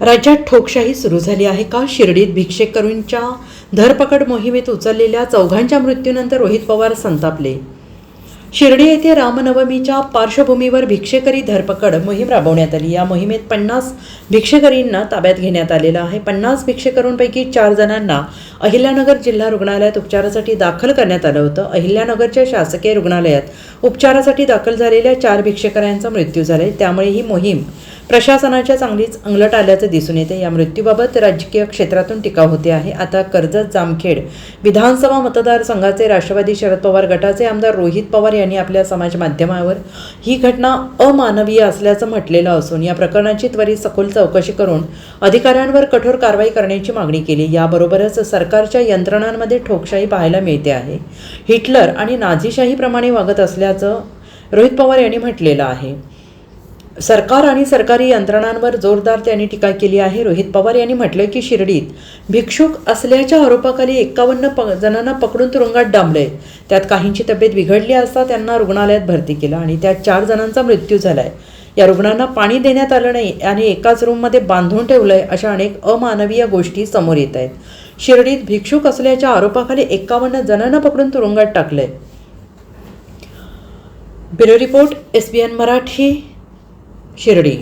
राज्यात ठोकशाही सुरू झाली आहे का? शिर्डीत भिक्षेकरूंच्या धरपकड मोहिमेत उचललेल्या चौघांच्या मृत्यूनंतर रोहित पवार संतापले. शिर्डी येथे रामनवमीच्या पार्श्वभूमीवर भिक्षेकरी धरपकड मोहीम राबवण्यात आली. या मोहिमेत 50 भिक्षेकरींना ताब्यात घेण्यात आलेलं आहे. 50 भिक्षेकरूंपैकी 4 जणांना अहिल्यानगर जिल्हा रुग्णालयात उपचारासाठी दाखल करण्यात आलं होतं. अहिल्यानगरच्या शासकीय रुग्णालयात उपचारासाठी दाखल झालेल्या 4 भिक्षेकऱ्यांचा मृत्यू झाला. त्यामुळे ही मोहीम प्रशासनाच्या चांगलीच अंगलट आल्याचं दिसून येते. या मृत्यूबाबत राजकीय क्षेत्रातून टीका होते आहे. आता कर्जत जामखेड विधानसभा मतदारसंघाचे राष्ट्रवादी शरद पवार गटाचे आमदार रोहित पवार यांनी आपल्या समाज माध्यमावर ही घटना अमानवीय असल्याचं म्हटलेलं असून या प्रकरणाची त्वरित सखोल चौकशी करून अधिकाऱ्यांवर कठोर कारवाई करण्याची मागणी केली. याबरोबरच सरकारच्या यंत्रणांमध्ये ठोकशाही पाहायला मिळते आहे. हिटलर आणि नाझीशाहीप्रमाणे वागत असल्याचं रोहित पवार यांनी म्हटलेलं आहे. सरकार आणि सरकारी यंत्रणांवर जोरदार त्यांनी टीका केली आहे. रोहित पवार यांनी म्हटलं की शिर्डीत भिक्षुक असल्याच्या आरोपाखाली 51 जणांना पकडून तुरुंगात डांबले. त्यात काहींची तब्येत बिघडली असता त्यांना रुग्णालयात भरती केलं आणि त्यात 4 जणांचा मृत्यू झालाय. या रुग्णांना पाणी देण्यात आलं नाही आणि एकाच रूममध्ये बांधून ठेवलंय अशा अनेक अमानवीय गोष्टी समोर येत आहेत. शिर्डीत भिक्षुक असल्याच्या आरोपाखाली 51 जणांना पकडून तुरुंगात टाकलंय. Bureau report, SBN Marathi, Shirdi.